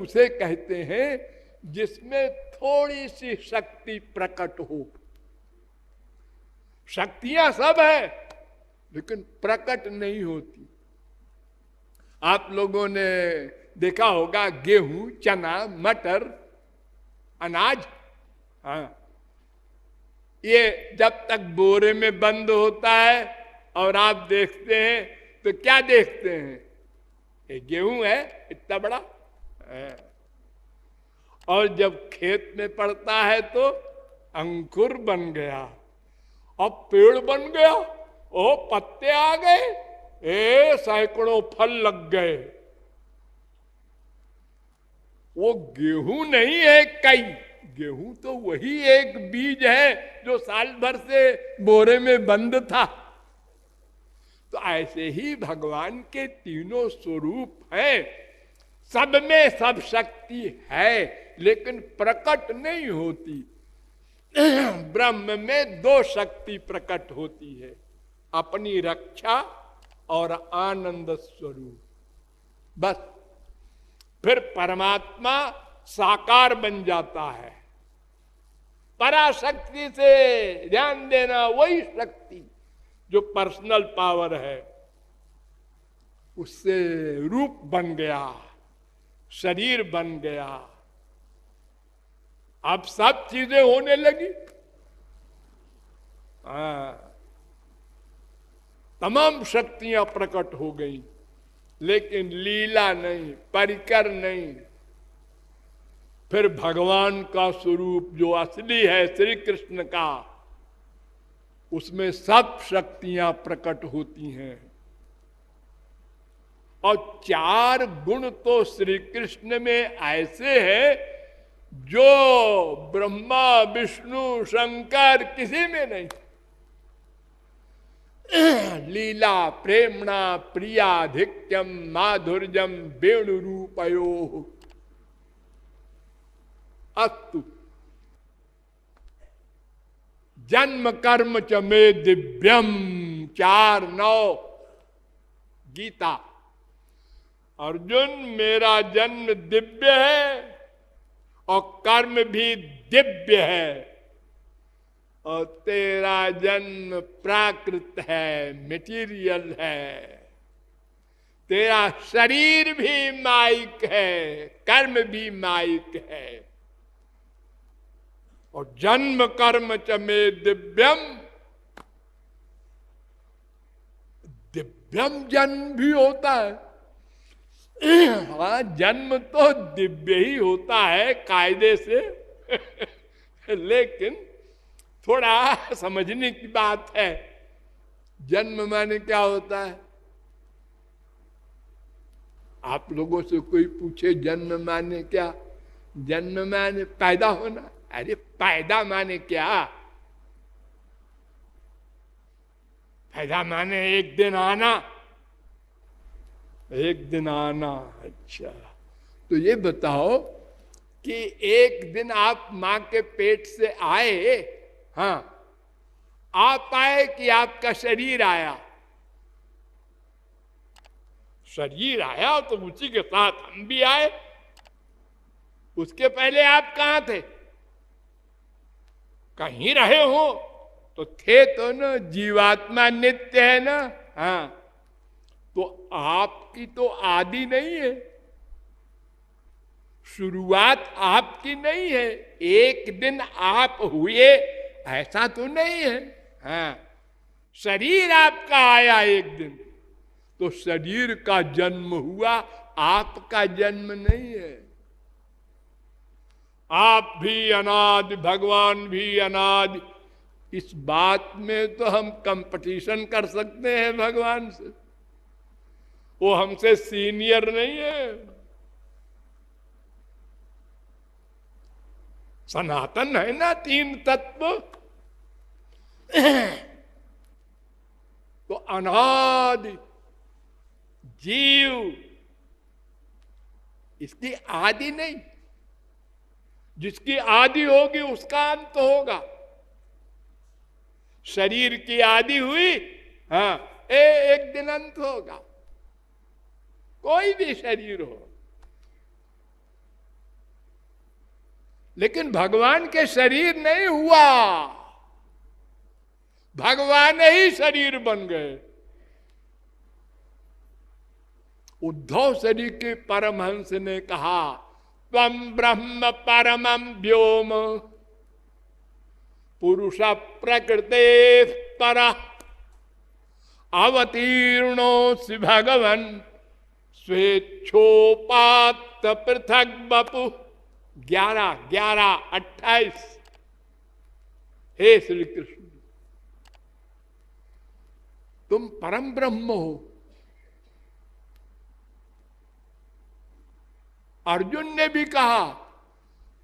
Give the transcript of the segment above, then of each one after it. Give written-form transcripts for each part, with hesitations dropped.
उसे कहते हैं जिसमें थोड़ी सी शक्ति प्रकट हो। शक्तियां सब है लेकिन प्रकट नहीं होती। आप लोगों ने देखा होगा गेहूं, चना, मटर, अनाज, हाँ, ये जब तक बोरे में बंद होता है और आप देखते हैं तो क्या देखते हैं? ये गेहूं है इतना बड़ा, और जब खेत में पड़ता है तो अंकुर बन गया, अब पेड़ बन गया, ओ पत्ते आ गए, सैकड़ों फल लग गए। वो गेहूं नहीं है कई, गेहूं तो वही एक बीज है जो साल भर से बोरे में बंद था। तो ऐसे ही भगवान के तीनों स्वरूप हैं, सब में सब शक्ति है लेकिन प्रकट नहीं होती। ब्रह्म में दो शक्ति प्रकट होती है, अपनी रक्षा और आनंद स्वरूप, बस। फिर परमात्मा साकार बन जाता है। पराशक्ति से ध्यान देना, वही शक्ति जो पर्सनल पावर है, उससे रूप बन गया, शरीर बन गया, अब सब चीजें होने लगी। तमाम शक्तियां प्रकट हो गई, लेकिन लीला नहीं, परिकर नहीं। फिर भगवान का स्वरूप जो असली है श्री कृष्ण का, उसमें सब शक्तियां प्रकट होती हैं। और चार गुण तो श्री कृष्ण में ऐसे हैं जो ब्रह्मा, विष्णु, शंकर किसी में नहीं। लीला प्रेमणा प्रियाधिक्यम माधुर्यम वेणुरूपयो अस्तु जन्म कर्म च मे दिव्यम 4:9 गीता। अर्जुन, मेरा जन्म दिव्य है और कर्म भी दिव्य है, और तेरा जन्म प्राकृत है, मटेरियल है। तेरा शरीर भी माइक है, कर्म भी माइक है। और जन्म कर्म च मे दिव्यम, दिव्यम जन्म भी होता है। हाँ, जन्म तो दिव्य ही होता है कायदे से लेकिन थोड़ा समझने की बात है। जन्म माने क्या होता है? आप लोगों से कोई पूछे जन्म माने क्या? जन्म माने पैदा होना। अरे पैदा माने क्या? पैदा माने एक दिन आना, एक दिन आना। अच्छा, तो ये बताओ कि एक दिन आप मां के पेट से आए, हाँ, आप आए कि आपका शरीर आया? शरीर आया तो उसी के साथ हम भी आए। उसके पहले आप कहां थे? कहीं रहे हो तो थे तो ना, जीवात्मा नित्य है ना। हाँ, तो आपकी तो आदि नहीं है, शुरुआत आपकी नहीं है। एक दिन आप हुए ऐसा तो नहीं है। हाँ, शरीर आपका आया एक दिन, तो शरीर का जन्म हुआ, आपका जन्म नहीं है। आप भी अनादि, भगवान भी अनादि। इस बात में तो हम कंपटीशन कर सकते हैं भगवान से, वो हमसे सीनियर नहीं है। सनातन है ना तीन तत्व, तो अनादि जीव, इसकी आदि नहीं। जिसकी आदि होगी उसका अंत होगा। शरीर की आदि हुई, हाँ, एक दिन अंत होगा। कोई भी शरीर हो, लेकिन भगवान के शरीर नहीं हुआ, भगवान ही शरीर बन गए। उद्धव शरीर के परमहंस ने कहा, त्वं ब्रह्म परमं व्योम पुरुष प्रकृते पर अवतीर्णोऽसि भगवन् स्वेच्छोपात्त पृथक बपु। 11-11-28। हे श्री कृष्ण, तुम परम ब्रह्म हो। अर्जुन ने भी कहा,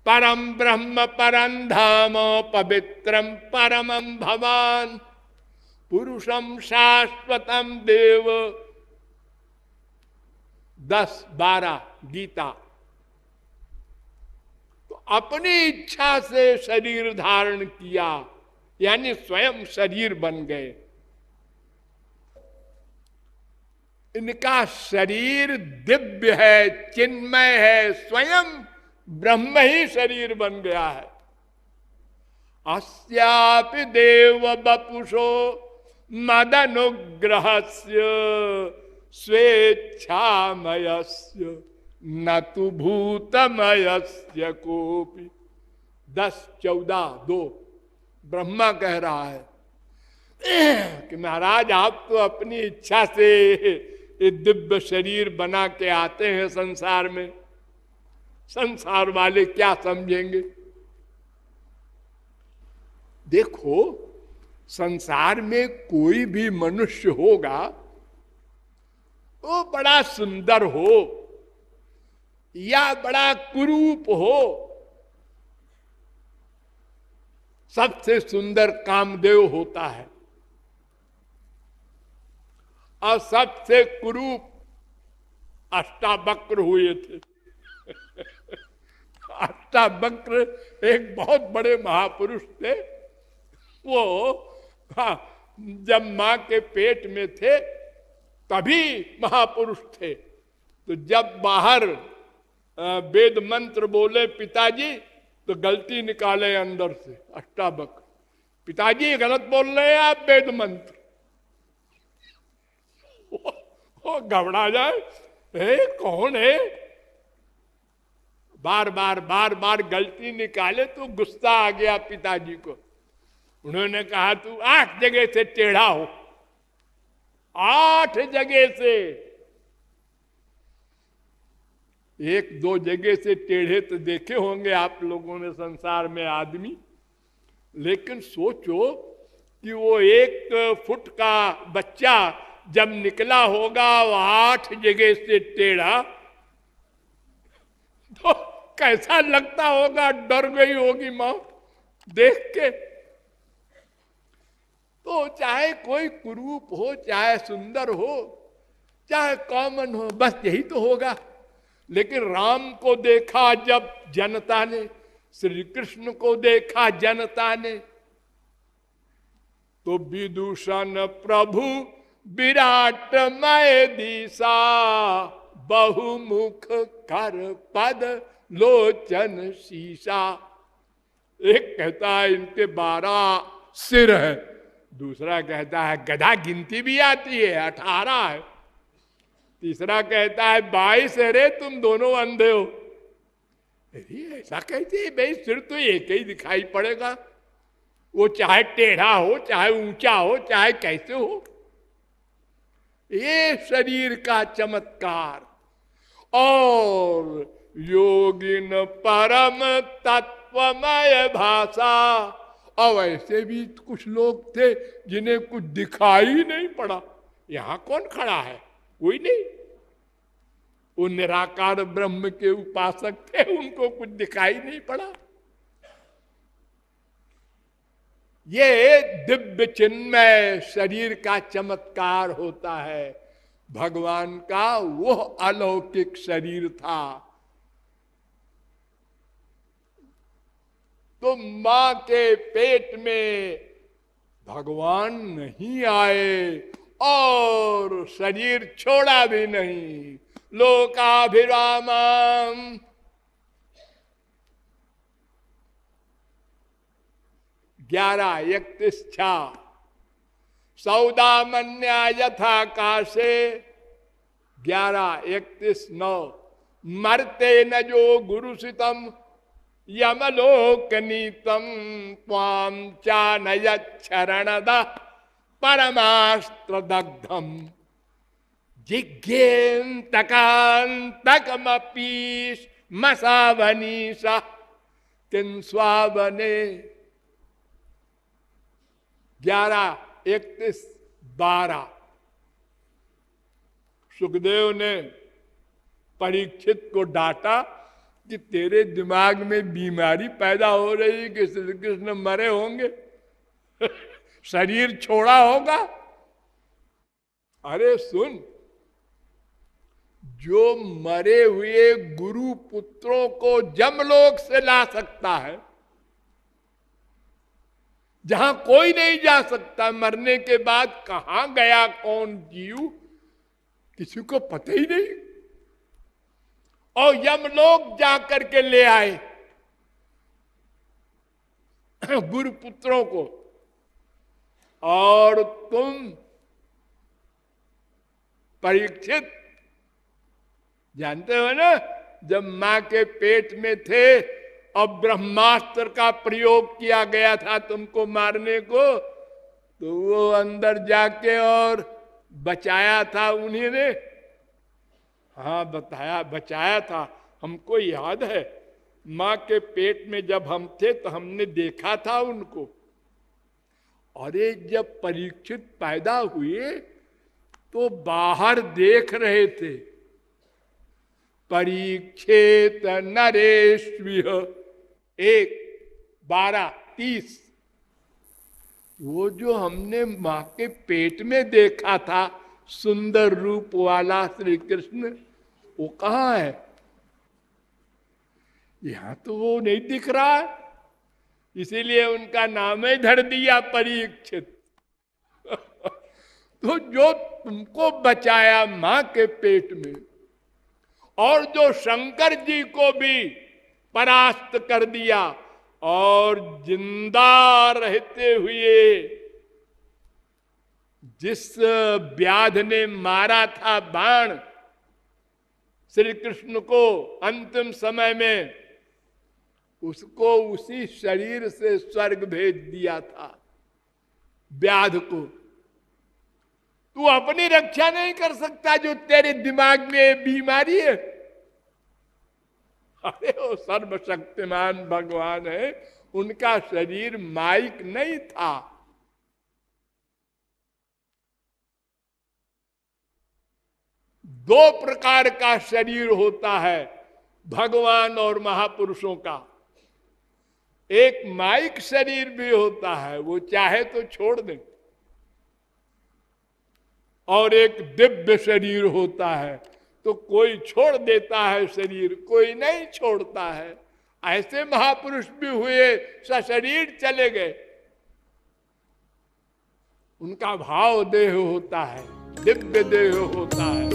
परम ब्रह्म परम धाम पवित्रम परमं भवान पुरुषम शाश्वतम देव। 10-12 गीता। तो अपनी इच्छा से शरीर धारण किया, यानी स्वयं शरीर बन गए। इनका शरीर दिव्य है, चिन्मय है, स्वयं ब्रह्म ही शरीर बन गया है। अस्यापि देव बपुषो मदनुग्रहस्य स्वेच्छामयस्य न तु भूतमयस्य कोपि। 10-14-2 ब्रह्मा कह रहा है कि महाराज आप तो अपनी इच्छा से ये दिव्य शरीर बना के आते हैं संसार में, संसार वाले क्या समझेंगे। देखो, संसार में कोई भी मनुष्य होगा, वो बड़ा सुंदर हो या बड़ा कुरूप हो, सबसे सुंदर कामदेव होता है और सबसे कुरूप अष्टावक्र हुए थे। अष्टावक्र एक बहुत बड़े महापुरुष थे। वो जब मां के पेट में थे तभी महापुरुष थे। तो जब बाहर वेद मंत्र बोले पिताजी, तो गलती निकाले अंदर से अष्टावक्र, पिताजी गलत बोल रहे हैं आप वेद मंत्र। वो घबरा जाए, कौन है, बार बार गलती निकाले तो गुस्सा आ गया पिताजी को। उन्होंने कहा तू 8 जगह से टेढ़ा हो, 8 जगह से। 1-2 जगह से टेढ़े तो देखे होंगे आप लोगों ने संसार में आदमी, लेकिन सोचो कि वो 1 फुट का बच्चा जब निकला होगा वो 8 जगह से टेढ़ा, तो कैसा लगता होगा। डर गई होगी मां देख के। तो चाहे कोई कुरूप हो, चाहे सुंदर हो, चाहे कॉमन हो, बस यही तो होगा। लेकिन राम को देखा जब जनता ने, श्री कृष्ण को देखा जनता ने, तो विदूषण प्रभु विराट मय दिशा बहुमुख कर पद लोचन शीशा। एक कहता है इनके 12 सिर है, दूसरा कहता है गधा गिनती भी आती है 18 है, तीसरा कहता है 22 है, रे तुम दोनों अंधे हो। अरे ऐसा कहते हैं भाई, सिर तो एक ही दिखाई पड़ेगा, वो चाहे टेढ़ा हो, चाहे ऊंचा हो, चाहे कैसे हो। ये शरीर का चमत्कार। और योगिन परम तत्वमय भाषा। और ऐसे भी कुछ लोग थे जिन्हें कुछ दिखाई नहीं पड़ा। यहां कौन खड़ा है, कोई नहीं। वो निराकार ब्रह्म के उपासक थे, उनको कुछ दिखाई नहीं पड़ा। ये दिव्य चिन्मय शरीर का चमत्कार होता है। भगवान का वो अलौकिक शरीर था। तो मां के पेट में भगवान नहीं आए और शरीर छोड़ा भी नहीं। लोकाभिरामम, 11:31 सौदामन्या यथा काशे 11:31 मरते न जो गुरुसितम यमलोकनीतम त्वाम चानयच्छरणद परमास्त्र दग्धम जिज्ञेन्तकान्तकमपीश मसावनीसा तिन्स्वावने 11:31-12 सुखदेव ने परीक्षित को डांटा कि तेरे दिमाग में बीमारी पैदा हो रही कि श्री कृष्ण मरे होंगे शरीर छोड़ा होगा। अरे सुन, जो मरे हुए गुरु पुत्रों को जमलोक से ला सकता है, जहां कोई नहीं जा सकता, मरने के बाद कहां गया कौन जीव किसी को पता ही नहीं, और यमलोक जाकर के ले आए गुरु पुत्रों को। और तुम परीक्षित जानते हो ना, जब मां के पेट में थे और ब्रह्मास्त्र का प्रयोग किया गया था तुमको मारने को, तो वो अंदर जाके और बचाया था उन्हीं ने। हाँ बचाया था, हमको याद है। मां के पेट में जब हम थे तो हमने देखा था उनको। अरे जब परीक्षित पैदा हुए तो बाहर देख रहे थे। परीक्षित नरेश्विह 1:12-30 वो जो हमने मां के पेट में देखा था सुंदर रूप वाला श्री कृष्ण, वो कहां है? यहां तो वो नहीं दिख रहा है, इसीलिए उनका नाम ही धर दिया परीक्षित। तो जो तुमको बचाया मां के पेट में, और जो शंकर जी को भी परास्त कर दिया, और जिंदा रहते हुए जिस व्याध ने मारा था बाण श्री कृष्ण को अंतिम समय में, उसको उसी शरीर से स्वर्ग भेज दिया था व्याध को। तू अपनी रक्षा नहीं कर सकता जो तेरे दिमाग में बीमारी है। अरे वो सर्वशक्तिमान भगवान है, उनका शरीर माइक नहीं था। दो प्रकार का शरीर होता है भगवान और महापुरुषों का। एक माइक शरीर भी होता है, वो चाहे तो छोड़ दे, और एक दिव्य शरीर होता है, तो कोई छोड़ देता है शरीर, कोई नहीं छोड़ता है। ऐसे महापुरुष भी हुए, सशरीर चले गए। उनका भाव देह होता है, दिव्य देह होता है।